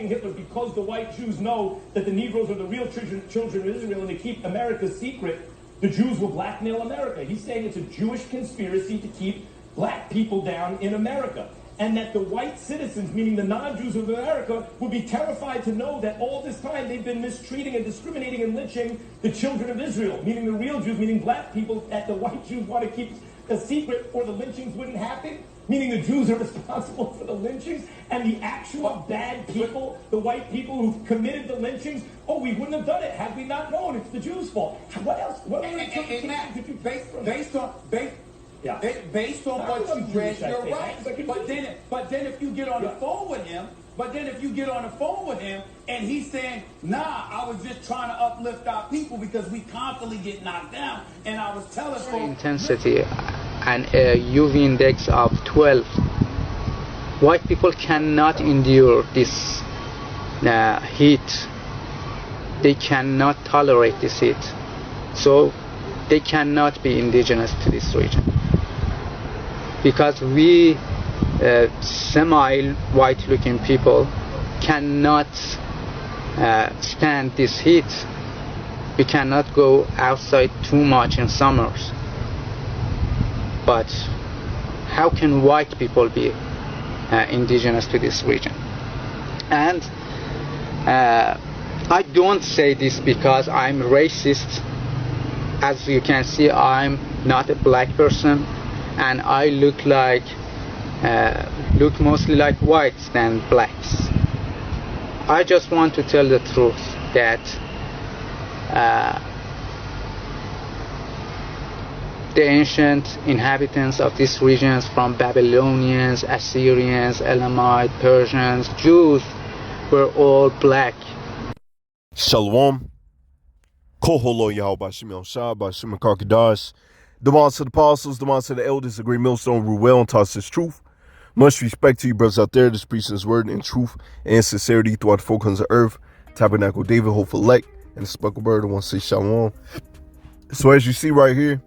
supporting Hitler because the white Jews know that the Negroes are the real children of Israel and they keep America secret, the Jews will blackmail America. He's saying it's a Jewish conspiracy to keep black people down in America. And that the white citizens, meaning the non-Jews of America, would be terrified to know that all this time they've been mistreating and discriminating and lynching the children of Israel, meaning the real Jews, meaning black people that the white Jews want to keep a secret or the lynchings wouldn't happen, meaning the Jews are responsible for the lynchings, and the actual bad people, the white people who committed the lynchings, oh, we wouldn't have done it had we not known. It's the Jews' fault. What else? What other interpretation did you based on what you read, you're right. But then if you get on the phone with him, and he's saying, nah, I was just trying to uplift our people because we constantly get knocked down, and I was telling folks intensity and a UV index of 12. White people cannot endure this heat. They cannot tolerate this heat. So they cannot be indigenous to this region. Because we semi-white looking people cannot stand this heat. We cannot go outside too much in summers. But how can white people be indigenous to this region? And I don't say this because I'm racist. As you can see, I'm not a black person, and I look mostly like whites than blacks. I just want to tell the truth that the ancient inhabitants of these regions, from Babylonians, Assyrians, Elamite, Persians, Jews, were all black. Shalom. Koholo Yahweh Shimon Shah by Shimon Karkadash. Demands to the apostles, demands to the elders, the great millstone, rule well and taught this truth. Much respect to you, brothers out there, that's preaching his word in truth and sincerity throughout the four corners of earth. Tabernacle David, hopeful elect, and the speckled bird, I want to say shalom. So as you see right here,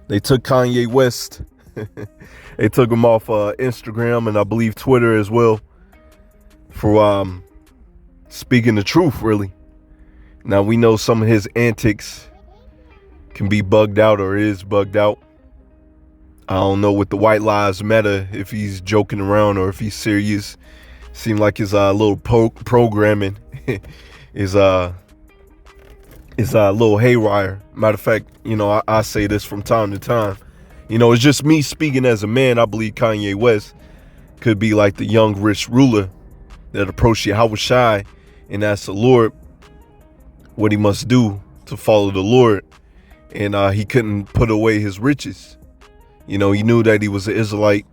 they took Kanye West. They took him off Instagram and I believe Twitter as well for speaking the truth, really. Now, we know some of his antics can be bugged out or is bugged out. I don't know with the White Lives Matter, if he's joking around or if he's serious. Seemed like his little programming is a little haywire. Matter of fact, you know, I say this from time to time. You know, it's just me speaking as a man. I believe Kanye West could be like the young rich ruler that approached Yahweh Shai and asked the Lord what he must do to follow the Lord, and he couldn't put away his riches. You know, he knew that he was an Israelite.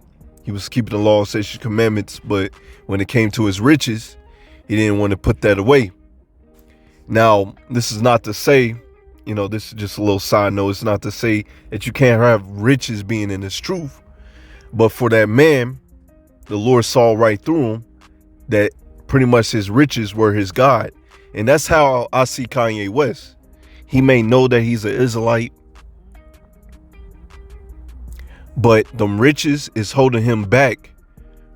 He was keeping the law, statutes, commandments, but when it came to his riches, he didn't want to put that away. Now, this is not to say, you know, this is just a little side note. It's not to say that you can't have riches being in this truth, but for that man, the Lord saw right through him that pretty much his riches were his God. And that's how I see Kanye West. He may know that he's an Israelite, but them riches is holding him back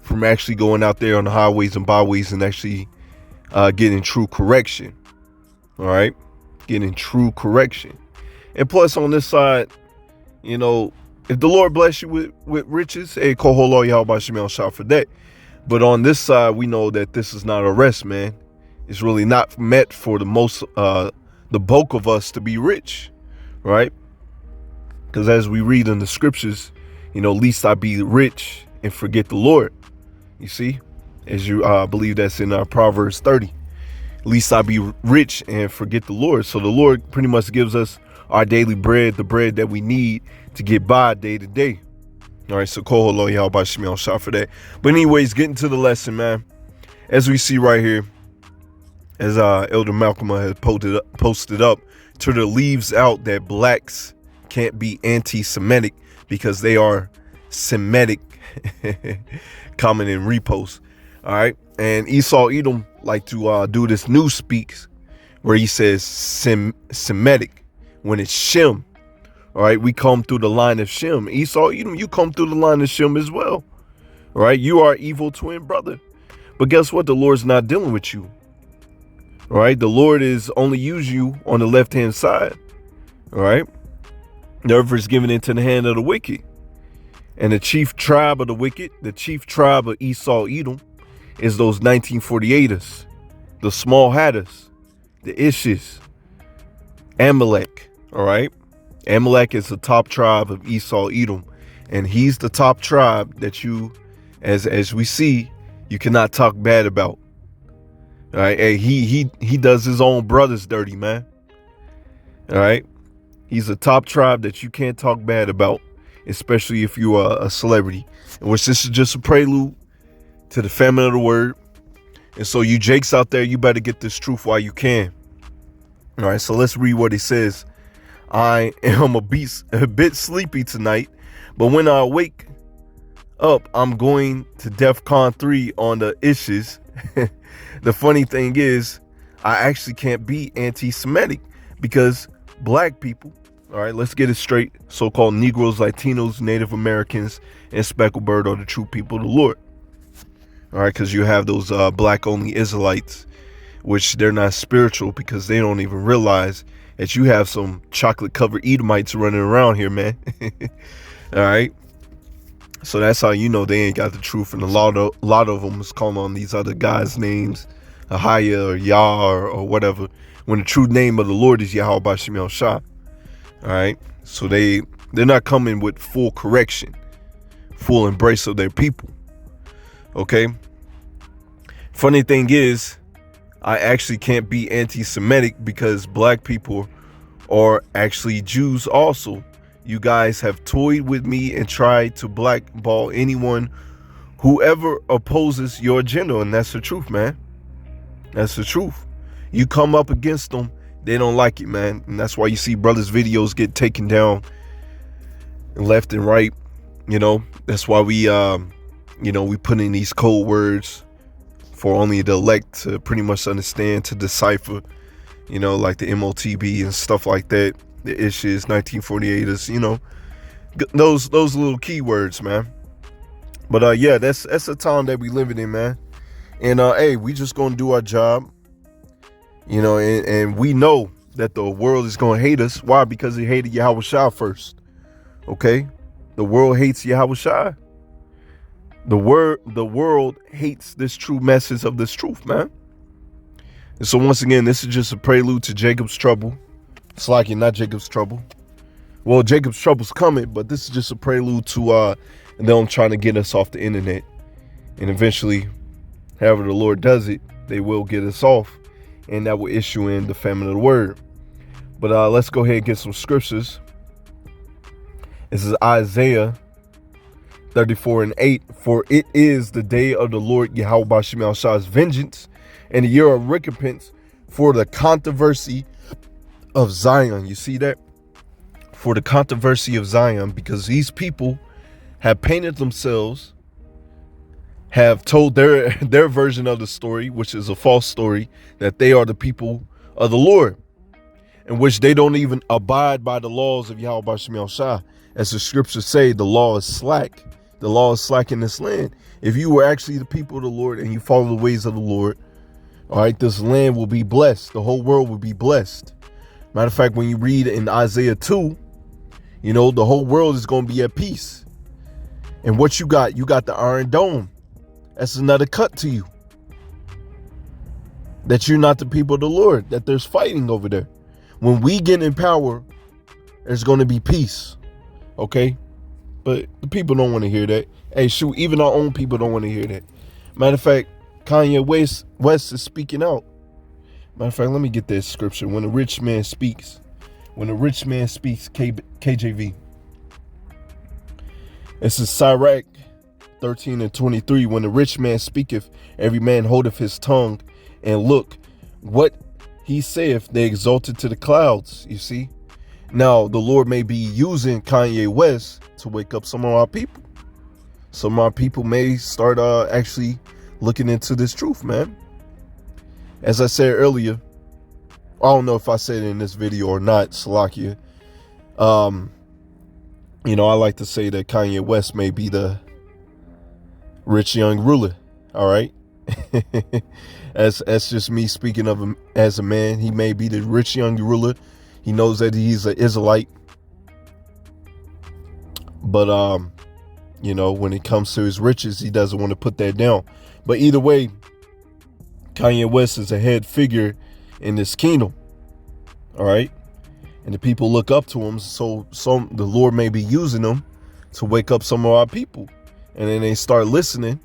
from actually going out there on the highways and byways and actually getting true correction. All right, getting true correction. And plus on this side, you know, if the Lord bless you with riches, hey, koholo Yahweh Shemel shout for that. But on this side, we know that this is not a rest, man. It's really not meant for the bulk of us to be rich, right? Because as we read in the scriptures, you know, least I be rich and forget the Lord. You see, as you believe that's in Proverbs 30. Least I be rich and forget the Lord. So the Lord pretty much gives us our daily bread, the bread that we need to get by day to day. All right, so koholo Yahweh Shemel shout for that. But anyways, getting to the lesson, man. As we see right here, as Elder Malcolm has posted up, Twitter leaves out that blacks can't be anti-Semitic because they are Semitic. Comment and repost. All right, and Esau Edom like to do this new speaks where he says Semitic when it's Shem. All right, we come through the line of Shem. Esau Edom, you come through the line of Shem as well. All right, you are evil twin brother. But guess what? The Lord's not dealing with you. All right. The Lord is only use you on the left-hand side. All right. The earth is given into the hand of the wicked. And the chief tribe of the wicked, the chief tribe of Esau, Edom, is those 1948ers, the small hatters, the Ishish, Amalek. All right. Amalek is the top tribe of Esau, Edom. And he's the top tribe that you, as we see, you cannot talk bad about. All right. Hey, he does his own brothers dirty, man. All right. He's a top tribe that you can't talk bad about, especially if you are a celebrity. In which this is just a prelude to the famine of the word. And so you Jakes out there, you better get this truth while you can. All right. So let's read what he says. I am a bit sleepy tonight, but when I wake up, I'm going to DEFCON 3 on the Ishish. The funny thing is, I actually can't be anti-Semitic because black people, all right, let's get it straight, so-called Negroes, Latinos, Native Americans, and Speckled Bird are the true people of the Lord. All right, because you have those black-only Israelites, which they're not spiritual because they don't even realize that you have some chocolate-covered Edomites running around here, man. All right. So that's how you know they ain't got the truth. And a lot of them is calling on these other guys' names, Ahaya or Yah or whatever, when the true name of the Lord is Yahweh Bashim El Shah. All right. So they're not coming with full correction, full embrace of their people. Okay. Funny thing is, I actually can't be anti-Semitic because black people are actually Jews also. You guys have toyed with me and tried to blackball anyone whoever opposes your agenda. And that's the truth, man. That's the truth. You come up against them, they don't like it, man. And that's why you see brothers' videos get taken down left and right. You know, that's why we put in these code words for only the elect to pretty much understand, to decipher, you know, like the MOTB and stuff like that, the Ishish, 1948ers, you know, those little keywords, man. But yeah, that's the time that we living in, man. And hey, we just gonna do our job, you know, and we know that the world is gonna hate us. Why? Because they hated Yahweh Shai first. Okay, the world hates Yahweh Shai. The world hates this true message of this truth, man. And so once again, this is just a prelude to Jacob's trouble. It's like you're not Jacob's trouble. Well, Jacob's trouble's coming, but this is just a prelude to them trying to get us off the internet. And eventually, however the Lord does it, they will get us off. And that will issue in the famine of the word. But let's go ahead and get some scriptures. This is Isaiah 34:8. For it is the day of the Lord Yahweh Bashim El Shah's vengeance, and the year of recompense for the controversy of Zion. You see that? For the controversy of Zion, because these people have painted themselves, have told their version of the story, which is a false story, that they are the people of the Lord, in which they don't even abide by the laws of Yahweh Bashim El Shah. As the scriptures say, the law is slack. The law is slack in this land. If you were actually the people of the Lord and you follow the ways of the Lord, all right, this land will be blessed. The whole world will be blessed. Matter of fact, when you read in Isaiah 2, you know, the whole world is going to be at peace. And what you got the Iron Dome. That's another cut to you. That you're not the people of the Lord, that there's fighting over there. When we get in power, there's going to be peace. Okay? But the people don't want to hear that. Hey, shoot, even our own people don't want to hear that. Matter of fact, Kanye West is speaking out. Matter of fact, let me get this scripture. When a rich man speaks, KJV. This is Sirach 13:23. When the rich man speaketh, every man holdeth his tongue, and look, what he saith, they exalted to the clouds. You see? Now, the Lord may be using Kanye West to wake up some of our people. Some of our people may start actually looking into this truth, man. As I said earlier, I don't know if I said it in this video or not, Salakia. You know, I like to say that Kanye West may be the rich young ruler. All right. That's just me speaking of him as a man. He may be the rich young ruler. He knows that he's an Israelite. But, you know, when it comes to his riches, he doesn't want to put that down. But either way, Kanye West is a head figure in this kingdom. All right. And the people look up to him. So the Lord may be using them to wake up some of our people. And then they start listening.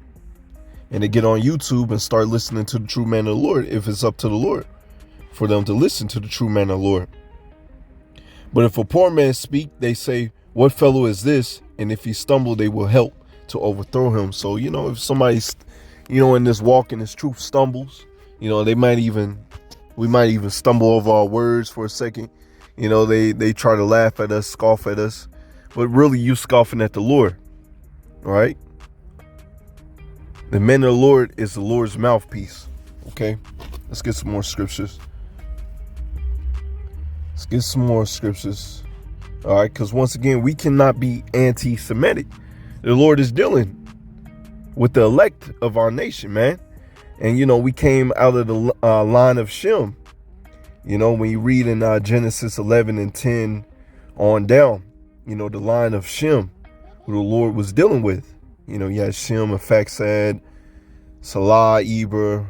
And they get on YouTube and start listening to the true man of the Lord, if it's up to the Lord for them to listen to the true man of the Lord. But if a poor man speak, they say, what fellow is this? And if he stumble, they will help to overthrow him. So, you know, if somebody's, you know, in this walk in this truth stumbles, you know, we might even stumble over our words for a second. You know, they try to laugh at us, scoff at us, but really you scoffing at the Lord. All right. The man of the Lord is the Lord's mouthpiece. Okay, let's get some more scriptures. All right, because once again, we cannot be anti-Semitic. The Lord is dealing with the elect of our nation, man. And, you know, we came out of the line of Shem. You know, when you read in Genesis 11 and 10 on down, you know, the line of Shem, who the Lord was dealing with. You know, you had Shem, Arphaxad, Salah, Eber,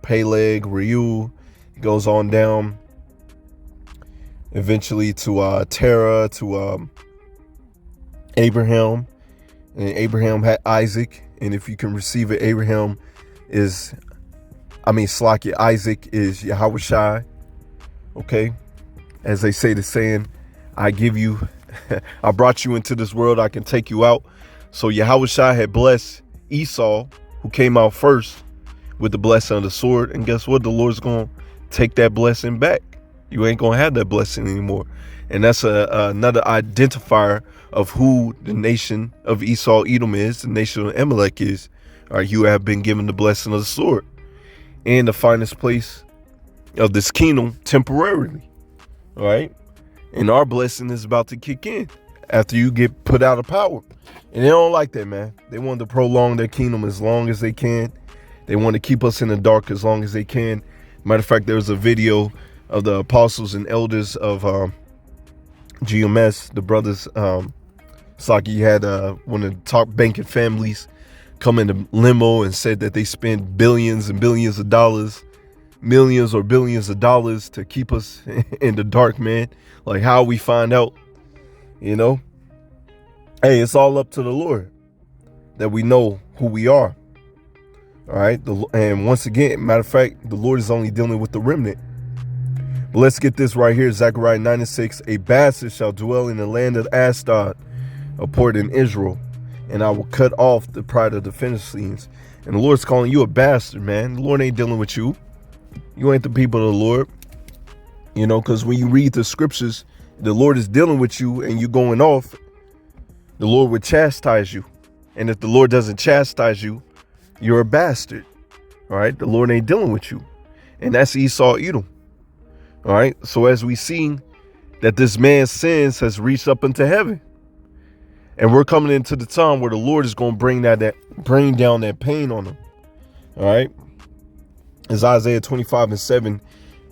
Peleg, Reu. It goes on down eventually to Terah, to Abraham. And Abraham had Isaac. And if you can receive it, Isaac is Yahushai. Okay. As they say the saying, I brought you into this world, I can take you out. So Yahushua had blessed Esau, who came out first, with the blessing of the sword. And guess what? The Lord's going to take that blessing back. You ain't going to have that blessing anymore. And that's another identifier of who the nation of Esau, Edom is, the nation of Amalek is. All right, you have been given the blessing of the sword and the finest place of this kingdom temporarily. All right. And our blessing is about to kick in after you get put out of power. And they don't like that, man. They want to prolong their kingdom as long as they can. They want to keep us in the dark as long as they can. Matter of fact, there was a video of the apostles and elders of GMS, the brothers. Saki had one of the top banking families come in a limo and said that they spent billions and billions of dollars, millions or billions of dollars to keep us in the dark, man. Like, how we find out, you know? Hey, it's all up to the Lord that we know who we are. All right. And once again, matter of fact, the Lord is only dealing with the remnant. But let's get this right here. Zechariah 9:6. A bastard shall dwell in the land of Ashdod, a port in Israel, and I will cut off the pride of the Philistines. And the Lord's calling you a bastard, man. The Lord ain't dealing with you. You ain't the people of the Lord. You know, because when you read the scriptures, the Lord is dealing with you and you going off, the Lord would chastise you. And if the Lord doesn't chastise you, you're a bastard. All right. The Lord ain't dealing with you. And that's Esau, Edom. All right. So as we see that this man's sins has reached up into heaven, and we're coming into the time where the Lord is going to bring down that pain on him. All right. It's Isaiah 25:7.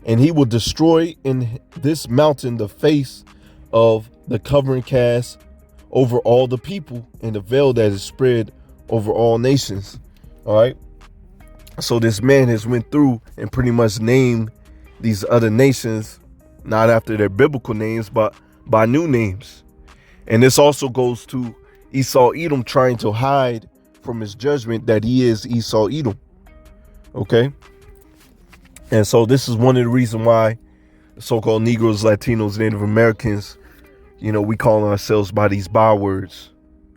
And he will destroy in this mountain the face of the covering cast over all the people, and the veil that is spread over all nations. All right. So this man has went through and pretty much named these other nations, not after their biblical names, but by new names. And this also goes to Esau, Edom, trying to hide from his judgment that he is Esau, Edom. Okay. And so this is one of the reasons why so-called Negroes, Latinos, Native Americans, you know, we call ourselves by these bywords.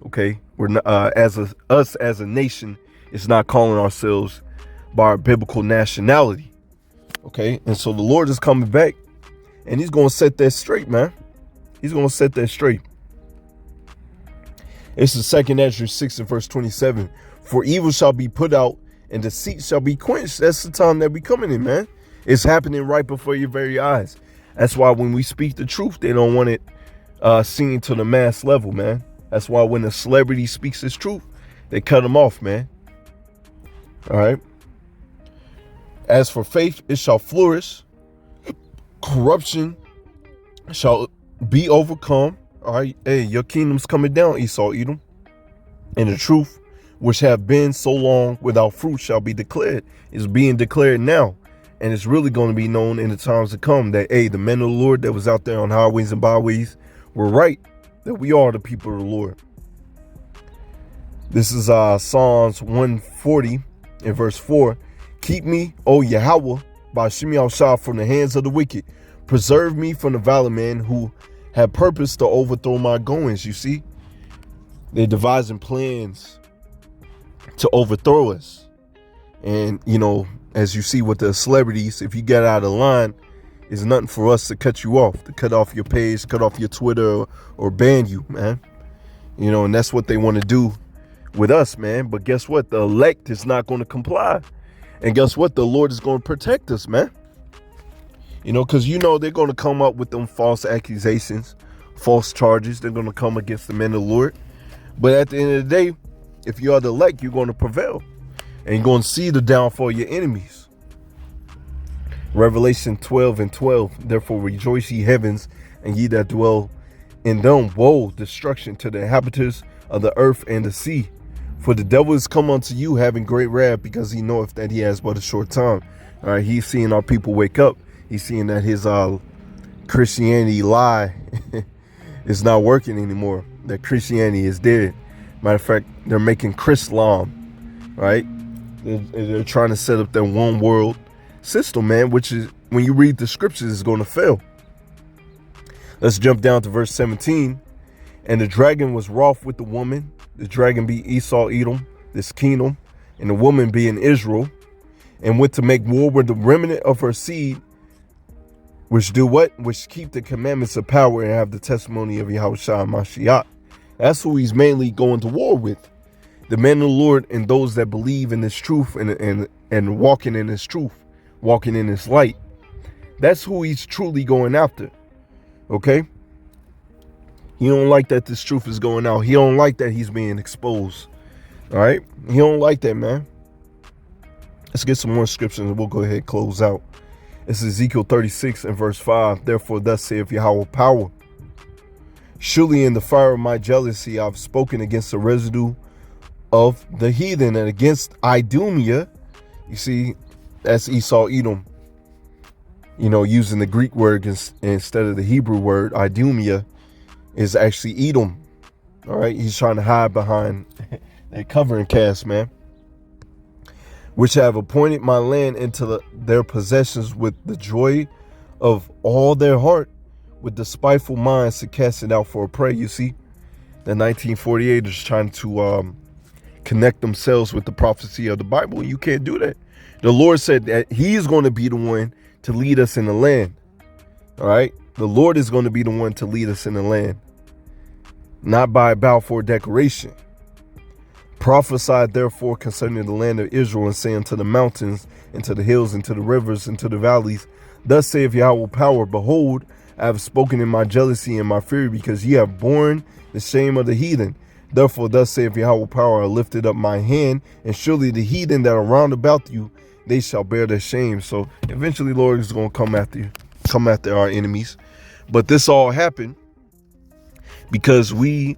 Okay. We're not, us as a nation is not calling ourselves by our biblical nationality. Okay. And so the Lord is coming back and he's going to set that straight, man. He's going to set that straight. It's the 2nd Ezra 6 and verse 27. For evil shall be put out and deceit shall be quenched. That's the time that we coming in, man. It's happening right before your very eyes. That's why when we speak the truth, they don't want it seen to the mass level, man. That's why when a celebrity speaks his truth, they cut him off, man. All right. As for faith, it shall flourish. Corruption shall be overcome. All right, hey, your kingdom's coming down, Esau, Edom. And the truth, which have been so long without fruit, shall be declared. It's being declared now. And it's really going to be known in the times to come that, hey, the men of the Lord that was out there on highways and byways were right, that we are the people of the Lord. This is Psalms 140 in verse 4. Keep me, O Yahweh, by Shemi Al-Shah, from the hands of the wicked. Preserve me from the violent man who had purpose to overthrow my goings. You see, they're devising plans to overthrow us. And, you know, as you see with the celebrities, if you get out of line, it's nothing for us to cut you off, to cut off your page, cut off your Twitter, or ban you, man. You know, and that's what they want to do with us, man. But guess what? The elect is not going to comply. And guess what? The Lord is going to protect us, man. You know, because, you know, they're going to come up with them false accusations, false charges. They're going to come against the men of the Lord. But at the end of the day, if you are the elect, you're going to prevail. And you're going to see the downfall of your enemies. Revelation 12 and 12. Therefore rejoice, ye heavens, and ye that dwell in them. Woe, destruction to the inhabitants of the earth and the sea. For the devil is come unto you having great wrath, because he knoweth that he has but a short time. All right, he's seeing our people wake up. He's seeing that his Christianity lie is not working anymore. That Christianity is dead. Matter of fact, they're making Chrislam, right? They're trying to set up their one world system, man, which is, when you read the scriptures, is going to fail. Let's jump down to verse 17. And the dragon was wroth with the woman. The dragon be Esau, Edom, this kingdom, and the woman being Israel, and went to make war with the remnant of her seed, which do what? Which keep the commandments of power and have the testimony of Yahushua Mashiach. That's who he's mainly going to war with. The men of the Lord and those that believe in this truth and walking in this truth, walking in this light. That's who he's truly going after. Okay? He don't like that this truth is going out. He don't like that he's being exposed. All right? He don't like that, man. Let's get some more scriptures and we'll go ahead and close out. It's Ezekiel 36 and verse 5. Therefore thus saith Yahweh power. Surely in the fire of my jealousy I've spoken against the residue of the heathen and against Idumea. You see, that's Esau, Edom. You know, using the Greek word instead of the Hebrew word, Idumea is actually Edom. All right, he's trying to hide behind that covering cast, man. Which have appointed my land into their possessions with the joy of all their heart, with the spiteful minds to cast it out for a prey. You see, the 1948ers trying to connect themselves with the prophecy of the Bible. You can't do that. The Lord said that he is going to be the one to lead us in the land. All right. The Lord is going to be the one to lead us in the land. Not by Balfour Declaration. Prophesied therefore concerning the land of Israel, and saying to the mountains, and to the hills, and to the rivers, and to the valleys, thus saith Yahweh power, behold, I have spoken in my jealousy and my fury, because ye have borne the shame of the heathen. Therefore thus saith Yahweh power, I lifted up my hand, and surely the heathen that are round about you, they shall bear their shame. So eventually, Lord is going to come after our enemies. But this all happened because we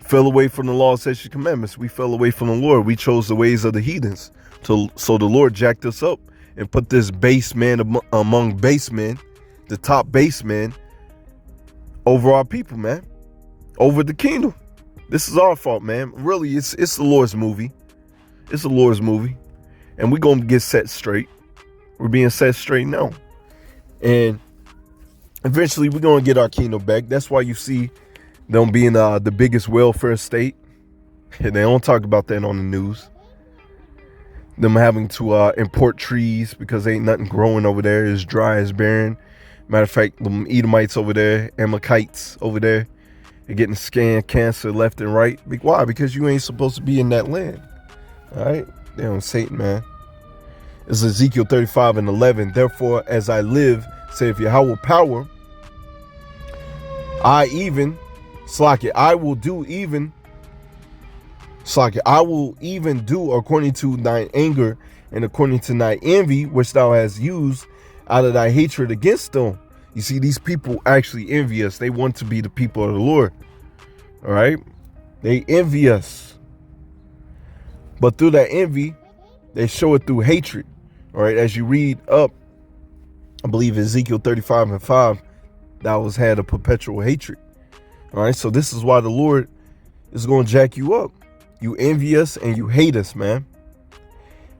fell away from the law, statutes, and commandments. We fell away from the Lord. We chose the ways of the heathens. So the Lord jacked us up and put this base man among base men, the top base man, over our people, man, over the kingdom. This is our fault, man. Really, it's the Lord's movie. It's the Lord's movie. And we're going to get set straight. We're being set straight now. And eventually we're going to get our kingdom back. That's why you see them being the biggest welfare state. And they don't talk about that on the news. Them having to import trees because ain't nothing growing over there. It's dry, it's barren. Matter of fact, them Edomites over there, Amalekites over there, they're getting scanned cancer left and right. Why? Because you ain't supposed to be in that land. All right? Damn, Satan, man. It's Ezekiel 35 and 11. Therefore, as I live, saith Yahweh power, I will even do according to thine anger and according to thy envy, which thou hast used out of thy hatred against them. You see, these people actually envy us. They want to be the people of the Lord. All right? They envy us. But through that envy, they show it through hatred. All right? As you read up, I believe Ezekiel 35:5, thou hast had a perpetual hatred. All right? So this is why the Lord is going to jack you up. You envy us and you hate us, man.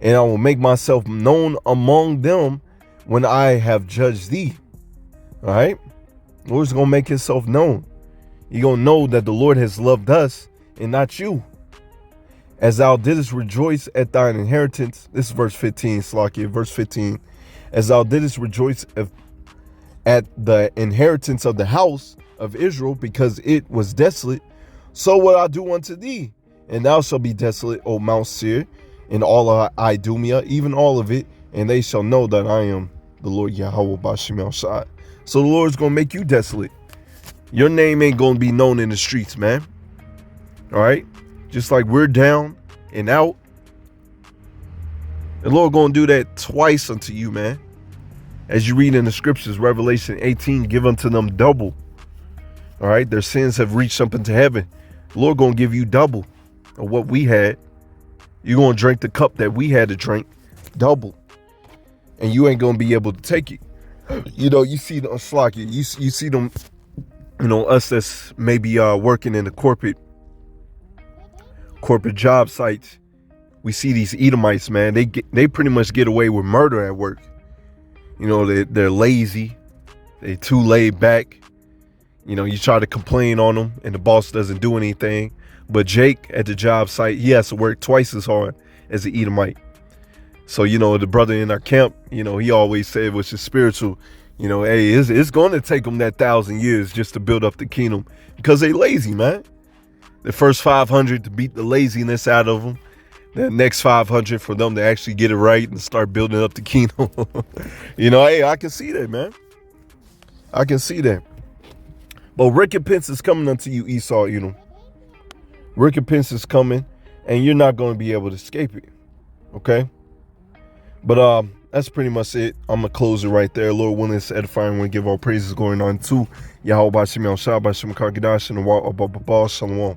And I will make myself known among them when I have judged thee. All right? The Lord's going to make himself known. You're going to know that the Lord has loved us and not you. As thou didst rejoice at thine inheritance. This is verse 15, Slakia, verse 15. As thou didst rejoice at the inheritance of the house of Israel, because it was desolate, so will I do unto thee. And thou shalt be desolate, O Mount Seir, and all of Idumea, even all of it, and they shall know that I am the Lord Yahweh Bashim El Shai. So the Lord's going to make you desolate. Your name ain't going to be known in the streets, man. All right? Just like we're down and out, the Lord going to do that twice unto you, man. As you read in the scriptures, Revelation 18, give unto them double. All right? Their sins have reached up into heaven. The Lord going to give you double of what we had. You're going to drink the cup that we had to drink, double. And you ain't going to be able to take it. You know, you see the Slakia, you see them, you know, us that's maybe working in the corporate job sites. We see these Edomites, man. They pretty much get away with murder at work. You know, they're lazy. They too laid back. You know, you try to complain on them and the boss doesn't do anything. But Jake at the job site, he has to work twice as hard as the Edomite. So, you know, the brother in our camp, you know, he always said, which is spiritual, you know, hey, it's going to take them that 1,000 years just to build up the kingdom because they lazy, man. The first 500 to beat the laziness out of them. The next 500 for them to actually get it right and start building up the kingdom. You know, hey, I can see that, man. I can see that. But recompense is coming unto you, Esau, you know. Recompense is coming and you're not going to be able to escape it. Okay? But that's pretty much it. I'm going to close it right there. Lord willing, it's edifying. We give all praises going on to Yahweh Bashim El Shai, Bashim Karkadash, and the Shalom.